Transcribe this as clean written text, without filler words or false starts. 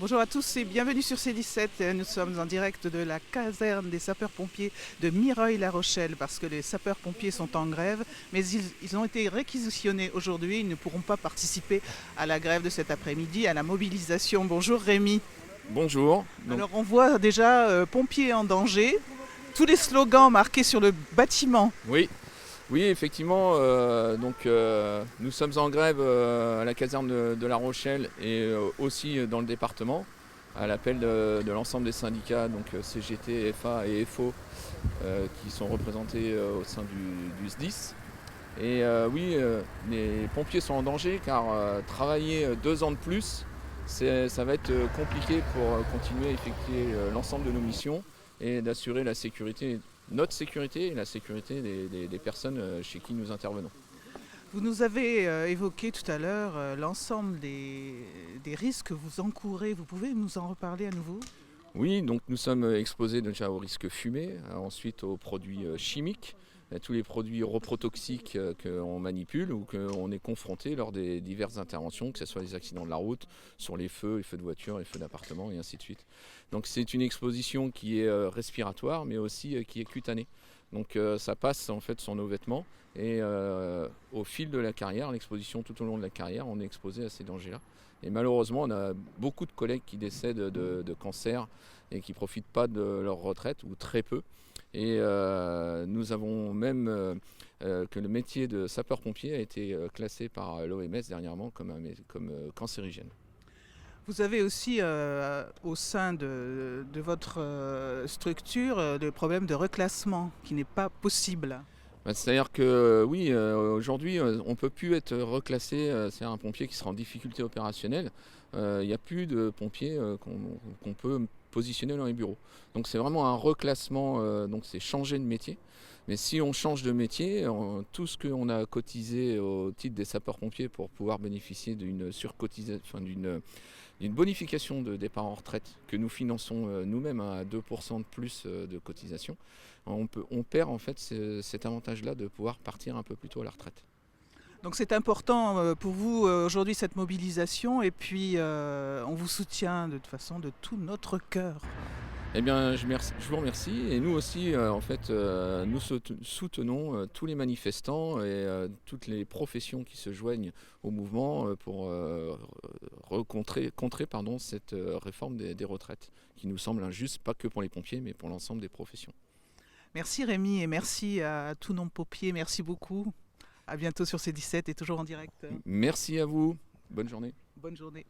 Bonjour à tous et bienvenue sur C17. Nous sommes en direct de la caserne des sapeurs-pompiers de Mireuil-La Rochelle parce que les sapeurs-pompiers sont en grève, mais ils ont été réquisitionnés aujourd'hui. Ils ne pourront pas participer à la grève de cet après-midi, à la mobilisation. Bonjour Rémi. Bonjour. Alors on voit déjà pompiers en danger, tous les slogans marqués sur le bâtiment. Oui, oui, effectivement. Nous sommes en grève à la caserne de La Rochelle et aussi dans le département, à l'appel de l'ensemble des syndicats, donc CGT, FA et FO, qui sont représentés au sein du SDIS. Et les pompiers sont en danger car travailler 2 ans de plus, ça va être compliqué pour continuer à effectuer l'ensemble de nos missions et d'assurer la sécurité, notre sécurité et la sécurité des personnes chez qui nous intervenons. Vous nous avez évoqué tout à l'heure l'ensemble des risques que vous encourez. Vous pouvez nous en reparler à nouveau? Oui, donc nous sommes exposés déjà aux risques fumés, ensuite aux produits chimiques, à tous les produits reprotoxiques qu'on manipule ou qu'on est confronté lors des diverses interventions, que ce soit les accidents de la route, sur les feux de voiture, les feux d'appartement et ainsi de suite. Donc c'est une exposition qui est respiratoire mais aussi qui est cutanée. Donc ça passe en fait sur nos vêtements et au fil de la carrière, l'exposition tout au long de la carrière, on est exposé à ces dangers-là. Et malheureusement, on a beaucoup de collègues qui décèdent de cancer et qui ne profitent pas de leur retraite, ou très peu. Et nous avons même que le métier de sapeur-pompier a été classé par l'OMS dernièrement comme cancérigène. Vous avez aussi au sein de votre structure le problème de reclassement qui n'est pas possible. C'est-à-dire que oui, aujourd'hui, on ne peut plus être reclassé, c'est-à-dire un pompier qui sera en difficulté opérationnelle. Il n'y a plus de pompiers qu'on peut positionner dans les bureaux. Donc c'est vraiment un reclassement, donc c'est changer de métier. Mais si on change de métier, tout ce qu'on a cotisé au titre des sapeurs-pompiers pour pouvoir bénéficier d'une surcotisation, enfin, d'une bonification de départ en retraite que nous finançons nous-mêmes à 2% de plus de cotisation, on perd en fait cet avantage-là de pouvoir partir un peu plus tôt à la retraite. Donc c'est important pour vous aujourd'hui cette mobilisation et puis on vous soutient de toute façon de tout notre cœur. Eh bien, je vous remercie. Et nous aussi, nous soutenons tous les manifestants et toutes les professions qui se joignent au mouvement pour contrer cette réforme des retraites, qui nous semble injuste, pas que pour les pompiers, mais pour l'ensemble des professions. Merci Rémi et merci à tous nos pompiers. Merci beaucoup. À bientôt sur C17 et toujours en direct. Merci à vous. Bonne journée. Bonne journée.